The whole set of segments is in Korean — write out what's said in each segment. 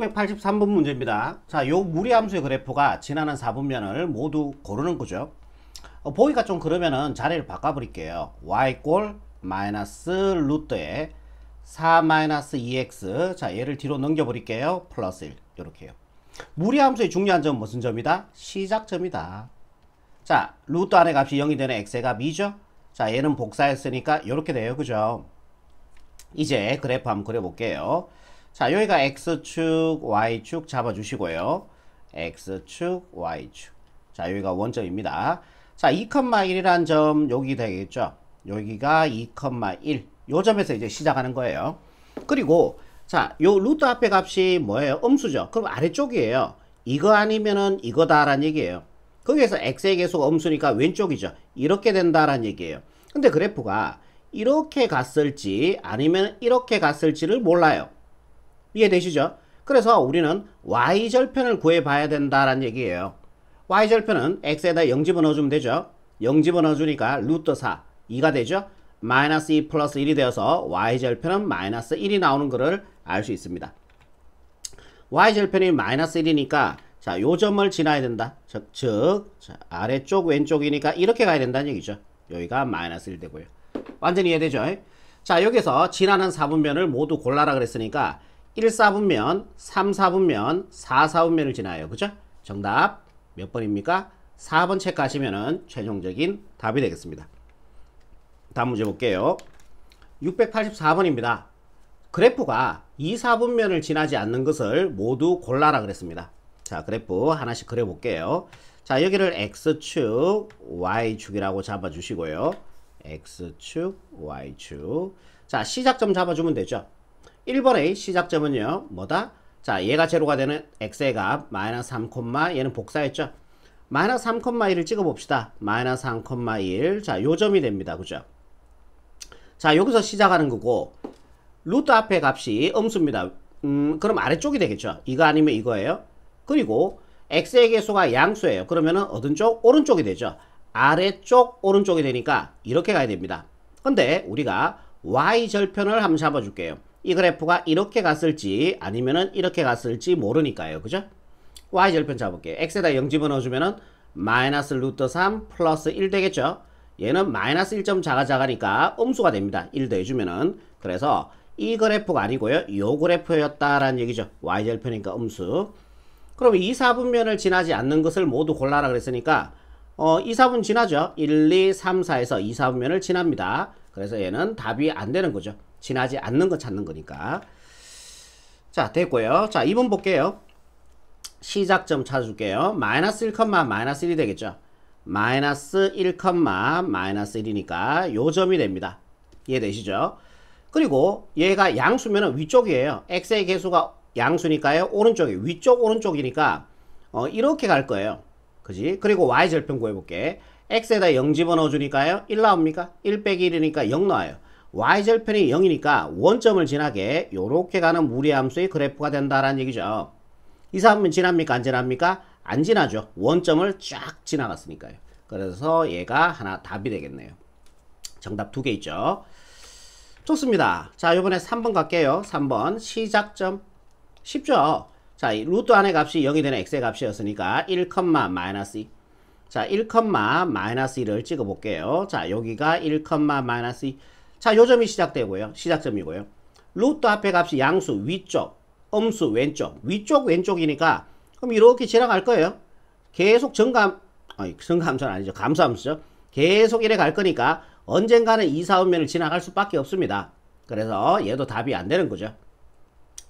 683번 문제입니다. 자, 요 무리함수의 그래프가 지나는 4분면을 모두 고르는 거죠. 보기가 좀 그러면은 자리를 바꿔버릴게요. y 마이너스 루트에 4 마이너스 2x. 자, 얘를 뒤로 넘겨버릴게요. 플러스 1. 요렇게요. 무리함수의 중요한 점은 무슨 점이다? 시작점이다. 자, 루트 안의 값이 0이 되는 x의 값 2죠? 자, 얘는 복사했으니까 요렇게 돼요. 그죠? 이제 그래프 한번 그려볼게요. 자, 여기가 x축, y축 잡아주시고요. x축, y축. 자, 여기가 원점입니다. 자, 2,1이란 점 여기 되겠죠? 여기가 2,1. 요 점에서 이제 시작하는 거예요. 그리고 자, 요 루트 앞에 값이 뭐예요? 음수죠. 그럼 아래쪽이에요. 이거 아니면은 이거다라는 얘기예요. 거기에서 x의 계수가 음수니까 왼쪽이죠. 이렇게 된다라는 얘기예요. 근데 그래프가 이렇게 갔을지 아니면 이렇게 갔을지를 몰라요. 이해되시죠? 그래서 우리는 y절편을 구해봐야 된다라는 얘기예요. y절편은 x에다 0 집어넣어주면 되죠. 0 집어넣어주니까 루트 4, 2가 되죠. 마이너스 2 플러스 1이 되어서 y절편은 마이너스 1이 나오는 것을 알 수 있습니다. y절편이 마이너스 1이니까 자, 요 점을 지나야 된다. 즉 자, 아래쪽 왼쪽이니까 이렇게 가야 된다는 얘기죠. 여기가 마이너스 1 되고요. 완전히 이해되죠? 자, 여기서 지나는 4분면을 모두 골라라 그랬으니까 1, 4분면, 3, 4분면, 4, 4분면을 지나요. 그죠? 정답 몇 번입니까? 4번 체크하시면은 최종적인 답이 되겠습니다. 다음 문제 볼게요. 684번입니다. 그래프가 2, 4분면을 지나지 않는 것을 모두 골라라 그랬습니다. 자, 그래프 하나씩 그려볼게요. 자, 여기를 x축, y축이라고 잡아주시고요. x축, y축. 자, 시작점 잡아주면 되죠. 1번의 시작점은요, 뭐다? 자, 얘가 제로가 되는 x의 값, 마이너스 3, 얘는 복사했죠? 마이너스 3,1을 찍어봅시다. 마이너스 3,1. 자, 요 점이 됩니다. 그죠? 자, 여기서 시작하는 거고, 루트 앞의 값이 음수입니다. 그럼 아래쪽이 되겠죠? 이거 아니면 이거예요? 그리고 x의 계수가 양수예요. 그러면은 어떤 쪽? 오른쪽이 되죠. 아래쪽, 오른쪽이 되니까 이렇게 가야 됩니다. 근데 우리가 y절편을 한번 잡아줄게요. 이 그래프가 이렇게 갔을지 아니면은 이렇게 갔을지 모르니까요. 그죠? y절편 잡을게요. x에다 0 집어넣어주면은 마이너스 루트 3 플러스 1 되겠죠? 얘는 마이너스 1점 작아니까 음수가 됩니다. 1 더해주면은. 그래서 이 그래프가 아니고요. 요 그래프였다라는 얘기죠. y절편이니까 음수. 그럼 2, 4분면을 지나지 않는 것을 모두 골라라 그랬으니까 2, 4분 지나죠. 1, 2, 3, 4에서 2, 4분면을 지납니다. 그래서 얘는 답이 안 되는 거죠. 지나지 않는 거 찾는 거니까. 자, 됐고요. 자, 2번 볼게요. 시작점 찾아줄게요. 마이너스 1, 마이너스 1이 되겠죠. 마이너스 1, 마이너스 1이니까 요 점이 됩니다. 이해되시죠? 그리고 얘가 양수면은 위쪽이에요. x의 계수가 양수니까요. 오른쪽이 위쪽 오른쪽이니까 이렇게 갈 거예요. 그지? 그리고 y절편 구해볼게. x에다 0 집어넣어 주니까요. 1 나옵니까? 1 빼기 1이니까 0 나와요. y절편이 0이니까 원점을 지나게 요렇게 가는 무리함수의 그래프가 된다라는 얘기죠. 2, 3분 지납니까? 안 지납니까? 안 지나죠. 원점을 쫙 지나갔으니까요. 그래서 얘가 하나 답이 되겠네요. 정답 2개 있죠. 좋습니다. 자, 이번에 3번 갈게요. 3번 시작점. 쉽죠? 자, 이 루트 안의 값이 0이 되는 x의 값이었으니까 1, 마이너스 2. 자, 1, 마이너스 2를 찍어 볼게요. 자, 여기가 1, 마이너스 2. 자, 요 점이 시작되고요. 시작점이고요. 루트 앞의 값이 양수 위쪽, 음수 왼쪽. 위쪽 왼쪽이니까 그럼 이렇게 지나갈 거예요. 계속 정감수는 아니죠. 감수함수죠. 계속 이래 갈 거니까 언젠가는 2, 4분면을 지나갈 수밖에 없습니다. 그래서 얘도 답이 안 되는 거죠.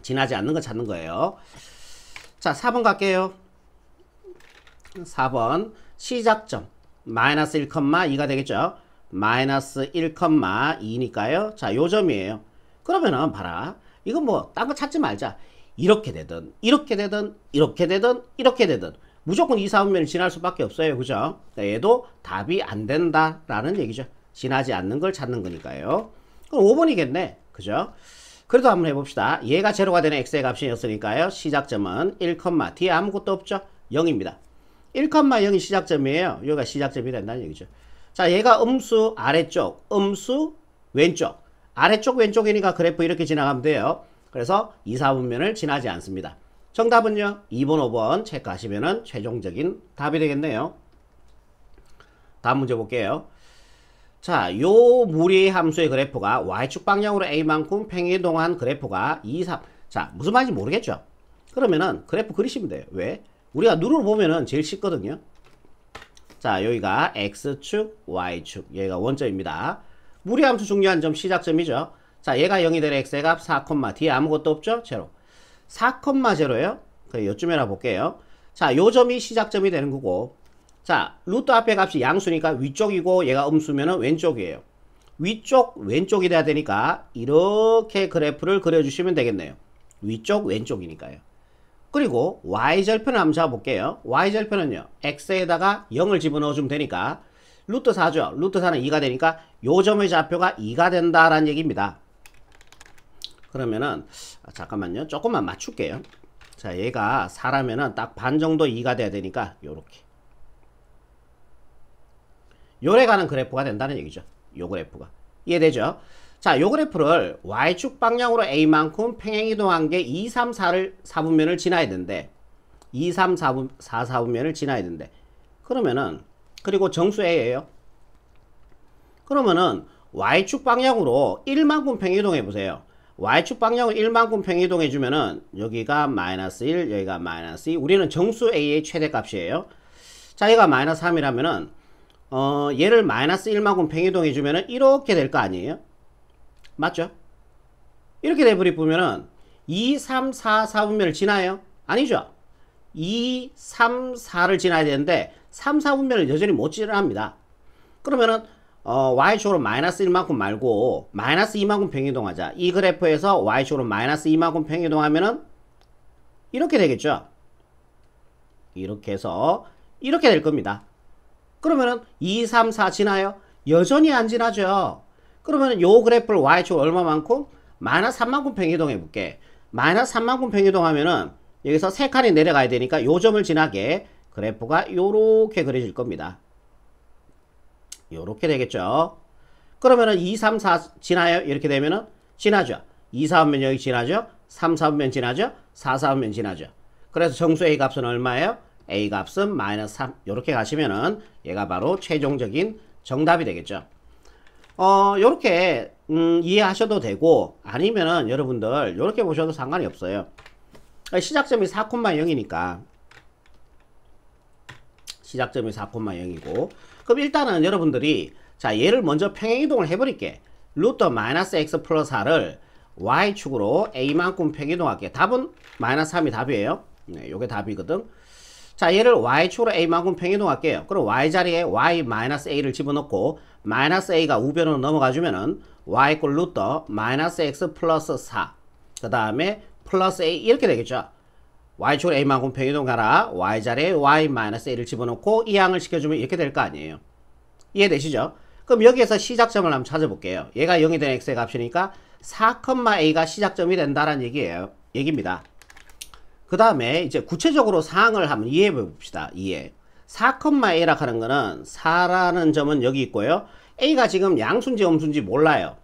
지나지 않는 거 찾는 거예요. 자, 4번 갈게요. 4번 시작점 마이너스 1, 2가 되겠죠. 마이너스 1, 2니까요. 자, 요 점이에요. 그러면은 봐라. 이거 뭐 딴 거 찾지 말자. 이렇게 되든 이렇게 되든 이렇게 되든 이렇게 되든 무조건 2, 4분면을 지날 수밖에 없어요. 그죠? 얘도 답이 안 된다라는 얘기죠. 지나지 않는 걸 찾는 거니까요. 그럼 5번이겠네. 그죠? 그래도 한번 해봅시다. 얘가 제로가 되는 x의 값이었으니까요. 시작점은 1, 뒤에 아무것도 없죠? 0입니다. 1, 0이 시작점이에요. 여기가 시작점이 된다는 얘기죠. 자, 얘가 음수 아래쪽, 음수 왼쪽. 아래쪽 왼쪽이니까 그래프 이렇게 지나가면 돼요. 그래서 2, 4분면을 지나지 않습니다. 정답은요 2번 5번 체크하시면 최종적인 답이 되겠네요. 다음 문제 볼게요. 자, 요 무리 함수의 그래프가 y축 방향으로 a만큼 평행이동한 그래프가 2, 3. 자, 무슨 말인지 모르겠죠? 그러면은 그래프 그리시면 돼요. 왜? 우리가 눈으로 보면은 제일 쉽거든요. 자, 여기가 x축, y축. 여기가 원점입니다. 무리 함수 중요한 점 시작점이죠. 자, 얘가 0이 될 x의 값 4, 뒤에 아무것도 없죠? 제로. 4,0예요. 그 요쯤에나 볼게요. 자, 요 점이 시작점이 되는 거고. 자, 루트 앞에 값이 양수니까 위쪽이고 얘가 음수면은 왼쪽이에요. 위쪽, 왼쪽이 돼야 되니까 이렇게 그래프를 그려주시면 되겠네요. 위쪽, 왼쪽이니까요. 그리고 y절편을 한번 잡아볼게요. y절편은요. x에다가 0을 집어넣어주면 되니까 루트 4죠. 루트 4는 2가 되니까 요 점의 좌표가 2가 된다라는 얘기입니다. 그러면은 잠깐만요. 조금만 맞출게요. 자, 얘가 4라면은 딱 반 정도 2가 돼야 되니까 요렇게. 요래 가는 그래프가 된다는 얘기죠. 요 그래프가. 이해되죠? 자, 요 그래프를 y축 방향으로 a만큼 평행이동한 게 2, 3, 4를 4분면을 지나야 되는데 2, 3, 4, 4분면을 지나야 되는데 그러면은 그리고 정수 a예요. 그러면은 y축 방향으로 1만큼 평행이동해 보세요. y축 방향으로 1만큼 평행이동해 주면은 여기가 마이너스 1, 여기가 마이너스 2. 우리는 정수 a의 최대값이에요. 자, 얘가 마이너스 3이라면은 얘를 마이너스 1만큼 평행이동해 주면은 이렇게 될 거 아니에요? 맞죠? 이렇게 돼버리면은 2, 3, 4, 4분면을 지나요? 아니죠? 2, 3, 4를 지나야 되는데 3, 4분면을 여전히 못 지나갑니다. 그러면은 y축으로 마이너스 1만큼 말고 마이너스 2만큼 평행이동하자. 이 그래프에서 y축으로 마이너스 2만큼 평행이동하면은 이렇게 되겠죠? 이렇게 해서 이렇게 될 겁니다. 그러면은 2, 3, 4 지나요? 여전히 안 지나죠. 그러면 요 그래프를 y축 얼마만큼? 마이너스 3만큼 평행이동해 볼게. 마이너스 3만큼 평행이동하면은 여기서 3칸이 내려가야 되니까 요 점을 지나게 그래프가 요렇게 그려질 겁니다. 요렇게 되겠죠. 그러면은 2, 3, 4 지나요? 이렇게 되면은 지나죠. 2, 4분면 여기 지나죠. 3, 4분면 지나죠. 4, 4분면 지나죠. 그래서 정수 A 값은 얼마예요? A 값은 마이너스 3. 요렇게 가시면은 얘가 바로 최종적인 정답이 되겠죠. 요렇게 이해하셔도 되고 아니면은 여러분들 요렇게 보셔도 상관이 없어요. 시작점이 4,0이니까 시작점이 4,0이고 그럼 일단은 여러분들이 자 얘를 먼저 평행이동을 해버릴게. 루트 마이너스 x 플러스 4를 y축으로 a만큼 평행이동할게. 답은 마이너스 3이 답이에요. 네, 요게 답이거든. 자, 얘를 y축으로 a만큼 평행이동할게요. 그럼 y자리에 y 마이너스 a를 집어넣고 마이너스 a가 우변으로 넘어가주면은 y 꼴 루트 마이너스 x 플러스 4 그 다음에 플러스 a 이렇게 되겠죠. y축으로 a만큼 평행이동하라. y자리에 y 마이너스 a를 집어넣고 이 양을 시켜주면 이렇게 될 거 아니에요. 이해되시죠? 그럼 여기에서 시작점을 한번 찾아볼게요. 얘가 0이 된 x의 값이니까 4,a가 시작점이 된다는 얘기입니다. 그 다음에 이제 구체적으로 사항을 한번 이해해 봅시다. 이해. 4,a라 하는 거는 4라는 점은 여기 있고요. a가 지금 양수인지 음수인지 몰라요.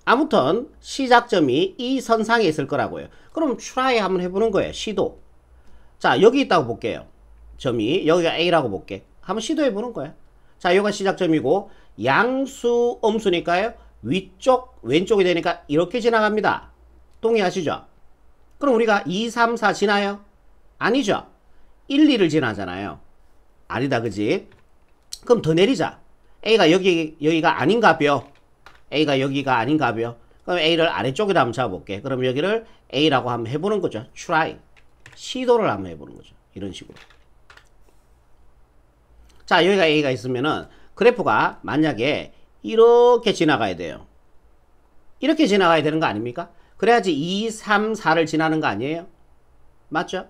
아무튼 시작점이 이 선상에 있을 거라고요. 그럼 try 한번 해보는 거예요. 시도. 자, 여기 있다고 볼게요. 점이 여기가 a라고 볼게. 한번 시도해 보는 거예요. 자, 여기가 시작점이고 양수 음수니까요. 위쪽 왼쪽이 되니까 이렇게 지나갑니다. 동의하시죠? 그럼 우리가 2, 3, 4 지나요? 아니죠. 1, 2를 지나잖아요. 아니다, 그지? 그럼 더 내리자. A가 여기가 아닌가벼. A가 여기가 아닌가벼. 그럼 A를 아래쪽에다 한번 잡아볼게. 그럼 여기를 A라고 한번 해보는 거죠. try. 시도를 한번 해보는 거죠. 이런 식으로. 자, 여기가 A가 있으면은 그래프가 만약에 이렇게 지나가야 돼요. 이렇게 지나가야 되는 거 아닙니까? 그래야지 2, 3, 4를 지나는 거 아니에요? 맞죠?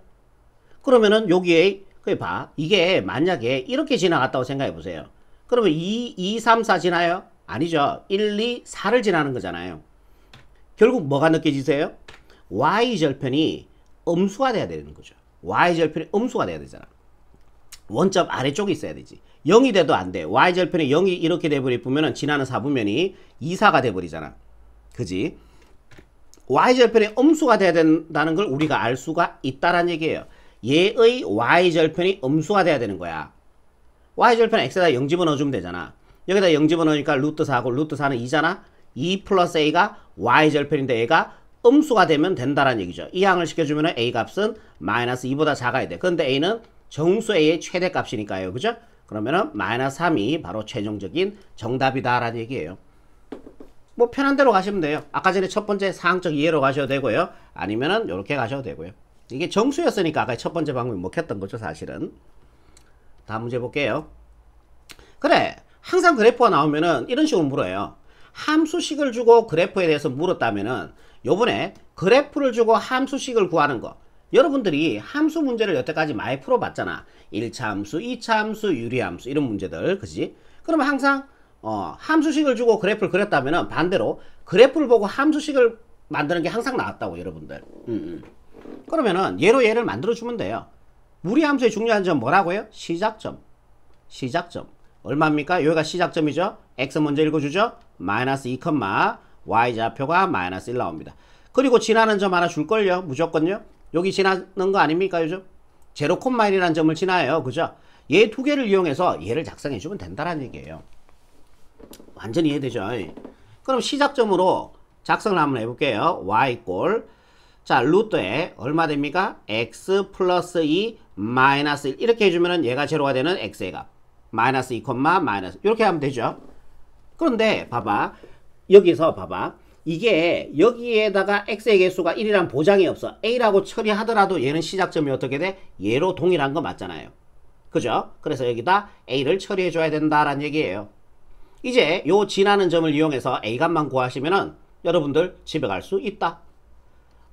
그러면은 여기에 봐. 이게 만약에 이렇게 지나갔다고 생각해 보세요. 그러면 2, 3, 4 지나요? 아니죠. 1, 2, 4를 지나는 거잖아요. 결국 뭐가 느껴지세요? y절편이 음수가 돼야 되는 거죠. y절편이 음수가 돼야 되잖아. 원점 아래쪽에 있어야 되지. 0이 돼도 안 돼. y절편이 0이 이렇게 돼버리면 지나는 4분면이 2, 4가 돼버리잖아. 그지? y절편이 음수가 돼야 된다는 걸 우리가 알 수가 있다는 얘기예요. 얘의 y절편이 음수가 돼야 되는 거야. y절편 x에다 0 집어넣어주면 되잖아. 여기다 0 집어넣으니까 루트 4고 루트 4는 2잖아. 2 플러스 a가 y절편인데 얘가 음수가 되면 된다는 얘기죠. 이 항을 시켜주면 a 값은 마이너스 2보다 작아야 돼. 그런데 a는 정수 a의 최대값이니까요. 그죠? 그러면은 마이너스 3이 바로 최종적인 정답이다라는 얘기예요. 뭐 편한 대로 가시면 돼요. 아까 전에 첫 번째 사항적 이해로 가셔도 되고요. 아니면은 이렇게 가셔도 되고요. 이게 정수였으니까 아까 첫 번째 방법이 먹혔던 거죠, 사실은. 다음 문제 볼게요. 그래, 항상 그래프가 나오면은 이런 식으로 물어요. 함수식을 주고 그래프에 대해서 물었다면은 요번에 그래프를 주고 함수식을 구하는 거. 여러분들이 함수 문제를 여태까지 많이 풀어봤잖아. 1차 함수, 2차 함수, 유리함수 이런 문제들, 그지? 그러면 항상 함수식을 주고 그래프를 그렸다면은 반대로 그래프를 보고 함수식을 만드는 게 항상 나왔다고, 여러분들. 그러면은 얘를 만들어주면 돼요. 무리함수의 중요한 점 뭐라고요? 시작점. 시작점. 얼마입니까? 여기가 시작점이죠. x 먼저 읽어주죠. 마이너스 2, y좌표가 마이너스 1 나옵니다. 그리고 지나는 점 하나 줄걸요. 무조건요. 여기 지나는 거 아닙니까? 요즘 0,1이라는 점을 지나요. 그죠? 얘 두 개를 이용해서 얘를 작성해주면 된다는 얘기예요. 완전히 이해되죠? 그럼 시작점으로 작성을 한번 해볼게요. y 자, 루트에 얼마 됩니까? x 플러스 2 마이너스 1 이렇게 해주면은 얘가 제로가 되는 x의 값 마이너스 2, 마이너스 이렇게 하면 되죠. 그런데 봐봐, 여기서 봐봐, 이게 여기에다가 x의 개수가 1이란 보장이 없어. a라고 처리하더라도 얘는 시작점이 어떻게 돼? 얘로 동일한 거 맞잖아요. 그죠? 그래서 여기다 a를 처리해 줘야 된다라는 얘기예요. 이제 요 지나는 점을 이용해서 a 값만 구하시면은 여러분들 집에 갈 수 있다.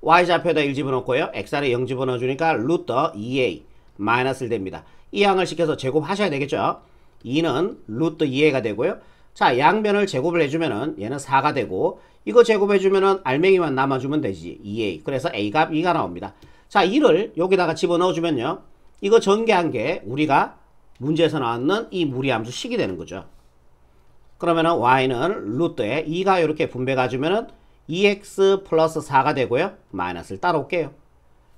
y좌표에다 1 집어넣고요. x안에 0 집어넣어 주니까 루트 2a 마이너스 1 됩니다. 이 항을 시켜서 제곱하셔야 되겠죠. 2는 루트 2a가 되고요. 자, 양변을 제곱을 해주면은 얘는 4가 되고, 이거 제곱해주면은 알맹이만 남아주면 되지. 2a. 그래서 a 값 2가 나옵니다. 자, 2를 여기다가 집어넣어주면요. 이거 전개한 게 우리가 문제에서 나왔는 이 무리함수 식이 되는 거죠. 그러면은 y는 루트에 2가 이렇게 분배가 주면은 2x 플러스 4가 되고요. 마이너스를 따로 올게요.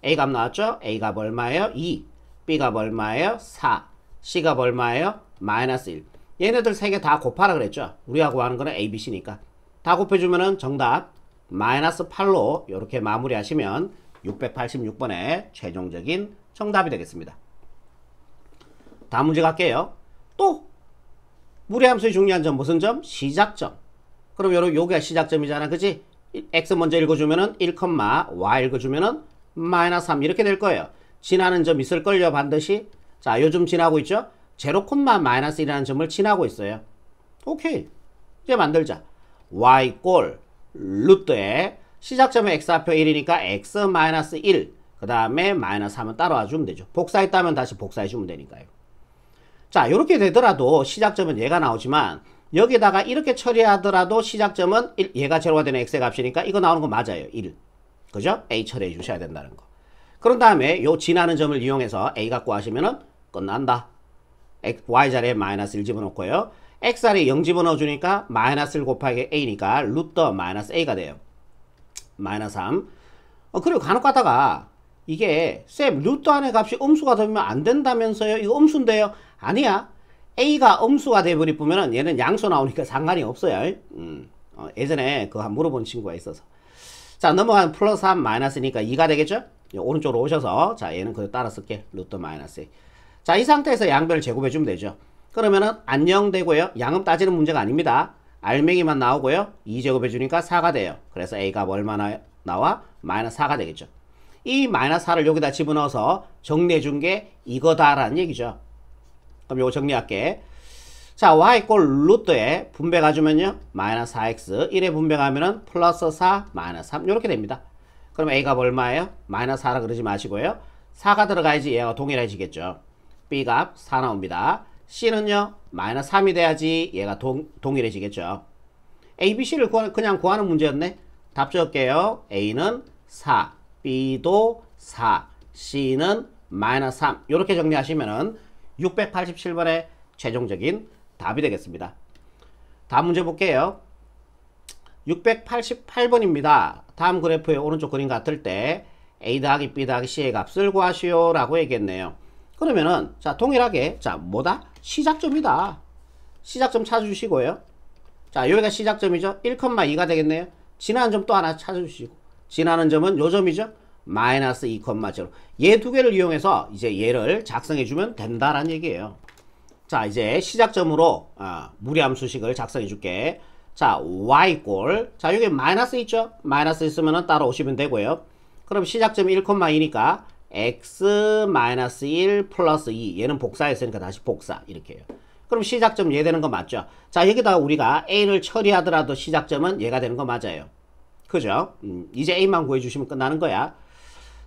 a 값 나왔죠? a 값 얼마예요? 2. b 값 얼마예요? 4. c 값 얼마예요? 마이너스 1. 얘네들 3개 다 곱하라 그랬죠? 우리가 구하는 거는 a, b, c니까. 다 곱해주면은 정답 마이너스 8로 이렇게 마무리하시면 686번의 최종적인 정답이 되겠습니다. 다음 문제 갈게요. 또 무리함수의 중요한 점 무슨 점? 시작점. 그럼 여기가 시작점이잖아, 그치? x 먼저 읽어주면은 1, y 읽어주면은 마이너스 3 이렇게 될 거예요. 지나는 점 있을걸요, 반드시. 자, 요즘 지나고 있죠? 0, 마이너스 1이라는 점을 지나고 있어요. 오케이. 이제 만들자. y 루트에 시작점에 x좌표 1이니까 x 마이너스 1. 그 다음에 마이너스 3은 따로 와주면 되죠. 복사했다면 다시 복사해주면 되니까요. 자, 이렇게 되더라도 시작점은 얘가 나오지만 여기다가 이렇게 처리하더라도 시작점은 1, 얘가 제로가 되는 x의 값이니까 이거 나오는 거 맞아요. 1. 그죠? a 처리해 주셔야 된다는 거. 그런 다음에 요 지나는 점을 이용해서 a 갖고 하시면은 끝난다. y 자리에 마이너스 1 집어넣고요. x 자리에 0 집어넣어 주니까 마이너스 1 곱하기 a니까 루트 마이너스 a가 돼요. 마이너스 3. 그리고 간혹 가다가 이게 쌤 루트 안의 값이 음수가 되면 안 된다면서요? 이거 음수인데요? 아니야. a가 음수가 돼버리면은 얘는 양수 나오니까 상관이 없어요. 예전에 그거 한 물어본 친구가 있어서. 자, 넘어가면 플러스 3 마이너스니까 2가 되겠죠? 오른쪽으로 오셔서 자, 얘는 그대로 따라 쓸게. 루트 마이너스 2. 자, 이 상태에서 양변을 제곱해주면 되죠. 그러면은 안녕되고요. 양음 따지는 문제가 아닙니다. 알맹이만 나오고요. 2제곱해주니까 4가 돼요. 그래서 a가 얼마나 나와? 마이너스 4가 되겠죠. 이 마이너스 4를 여기다 집어넣어서 정리해준 게 이거다라는 얘기죠. 그럼 요거 정리할게. 자, y 루트에 분배 가주면요. 마이너스 4x 1에 분배 가면은 플러스 4 마이너스 3 이렇게 됩니다. 그럼 a 값 얼마예요? 마이너스 4라 그러지 마시고요. 4가 들어가야지 얘가 동일해지겠죠. b 값 4 나옵니다. c는요. 마이너스 3이 돼야지 얘가 동일해지겠죠. a, b, c를 그냥 구하는 문제였네. 답 적을게요. a는 4, b도 4, c는 마이너스 3 이렇게 정리하시면은 687번의 최종적인 답이 되겠습니다. 다음 문제 볼게요. 688번입니다. 다음 그래프의 오른쪽 그림 같을 때 A 더하기 B 더하기 C의 값을 구하시오 라고 얘기했네요. 그러면은 자 동일하게 자 뭐다? 시작점이다. 시작점 찾아주시고요. 자 여기가 시작점이죠. 1,2가 되겠네요. 지나는 점 또 하나 찾아주시고 지나는 점은 요 점이죠. 마이너스 2,0. 얘 두 개를 이용해서 이제 얘를 작성해 주면 된다라는 얘기예요. 자 이제 시작점으로 무리함수식을 작성해 줄게. 자 y 꼴 자 여기 마이너스 있죠. 마이너스 있으면 따라오시면 되고요. 그럼 시작점이 1,2니까 x-1 플러스 2 얘는 복사했으니까 다시 복사 이렇게 해요. 그럼 시작점 얘 되는 거 맞죠? 자 여기다가 우리가 a를 처리하더라도 시작점은 얘가 되는 거 맞아요. 그죠? 이제 a만 구해주시면 끝나는 거야.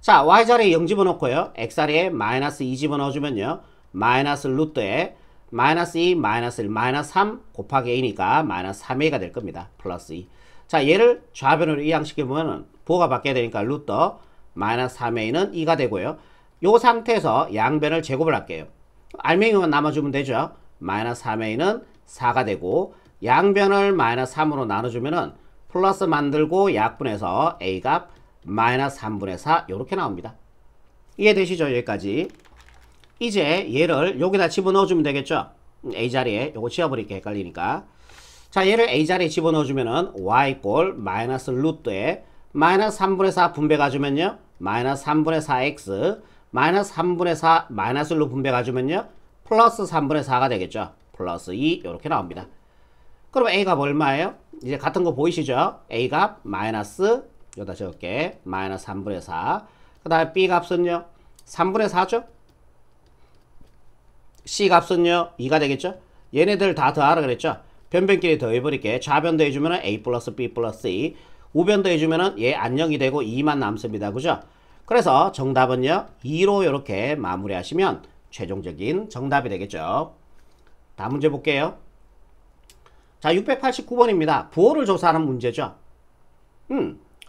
자 y자리에 0 집어넣고요. x자리에 마이너스 2 집어넣어주면요. 마이너스 루트에 마이너스 2, 마이너스 1, 마이너스 3 곱하기 a니까 마이너스 3a가 될 겁니다. 플러스 2. 자 얘를 좌변으로 이항시키면 부호가 바뀌어야 되니까 루트 마이너스 3a는 2가 되고요. 요 상태에서 양변을 제곱을 할게요. 알맹이만 남아주면 되죠. 마이너스 3a는 4가 되고 양변을 마이너스 3으로 나눠주면은 플러스 만들고 약분해서 a 값 마이너스 3분의 4 이렇게 나옵니다. 이해되시죠? 여기까지. 이제 얘를 여기다 집어넣어주면 되겠죠? a자리에 요거 지워버릴게 헷갈리니까. 자 얘를 a자리에 집어넣어주면은 y꼴 마이너스 루트에 마이너스 3분의 4 분배 가주면요. 마이너스 3분의 4x 마이너스 3분의 4 마이너스 1로 분배 가주면요. 플러스 3분의 4가 되겠죠. 플러스 2 이렇게 나옵니다. 그럼 a값 얼마예요? 이제 같은 거 보이시죠? a값 마이너스 여기다 적을게. 마이너스 3분의 4. 그 다음에 b값은요. 3분의 4죠? c값은요. 2가 되겠죠? 얘네들 다 더하라 그랬죠? 변변끼리 더해버릴게. 좌변 더해주면 a 플러스 b 플러스 2. 우변 더해주면 얘 안녕이 되고 2만 남습니다. 그죠? 그래서 정답은요. 2로 이렇게 마무리하시면 최종적인 정답이 되겠죠. 다음 문제 볼게요. 자 689번입니다. 부호를 조사하는 문제죠.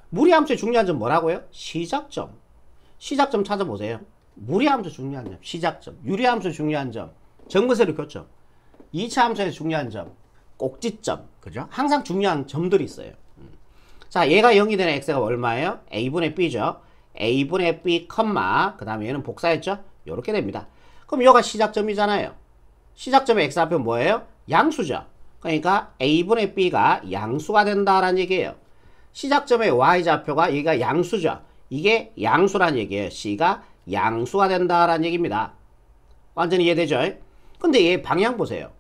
무리함수의 중요한 점 뭐라고요? 시작점. 시작점 찾아보세요. 무리함수 중요한 점, 시작점. 유리함수 중요한 점, 정근세로 교점. 2차 함수의 중요한 점, 꼭지점. 그죠? 항상 중요한 점들이 있어요. 자 얘가 0이 되는 x가 얼마예요? a분의 b죠. a분의 b, 그 다음에 얘는 복사했죠? 요렇게 됩니다. 그럼 얘가 시작점이잖아요. 시작점의 x 앞에 뭐예요? 양수죠. 그러니까 a분의 b가 양수가 된다라는 얘기예요. 시작점의 y좌표가 여기가 양수죠. 이게 양수란 얘기예요. c가 양수가 된다라는 얘기입니다. 완전히 이해되죠? 근데 얘 방향 보세요.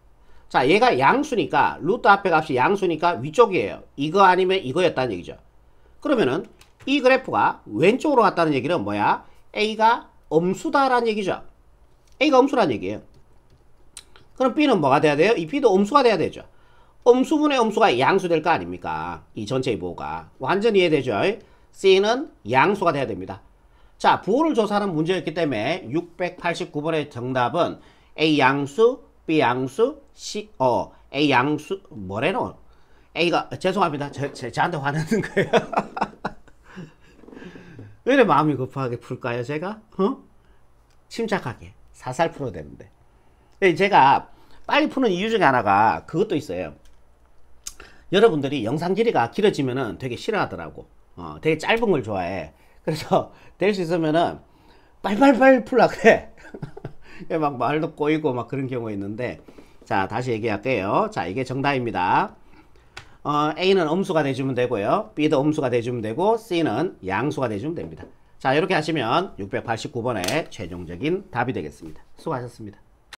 자 얘가 양수니까 루트 앞에 값이 양수니까 위쪽이에요. 이거 아니면 이거였다는 얘기죠. 그러면은 이 그래프가 왼쪽으로 갔다는 얘기는 뭐야? a가 음수다라는 얘기죠. a가 음수라는 얘기예요. 그럼 b는 뭐가 돼야 돼요? 이 b도 음수가 돼야 되죠. 음수분의 음수가 양수 될 거 아닙니까? 이 전체의 부호가. 완전히 이해되죠? c는 양수가 돼야 됩니다. 자 부호를 조사하는 문제였기 때문에 689번의 정답은 a 양수, b 양수, a 양수 뭐래노? a가 죄송합니다. 저한테 화내는 거예요. 왜 이래 마음이 급하게 풀까요 제가? 침착하게 살살 풀어야 되는데. 제가 빨리 푸는 이유 중에 하나가 그것도 있어요. 여러분들이 영상 길이가 길어지면은 되게 싫어하더라고. 되게 짧은 걸 좋아해. 그래서 될 수 있으면은 빨빨빨 풀라 그래. 막 말도 꼬이고 막 그런 경우가 있는데, 자 다시 얘기할게요. 자 이게 정답입니다. A는 음수가 돼주면 되고요. B도 음수가 돼주면 되고 C는 양수가 돼주면 됩니다. 자 이렇게 하시면 689번의 최종적인 답이 되겠습니다. 수고하셨습니다.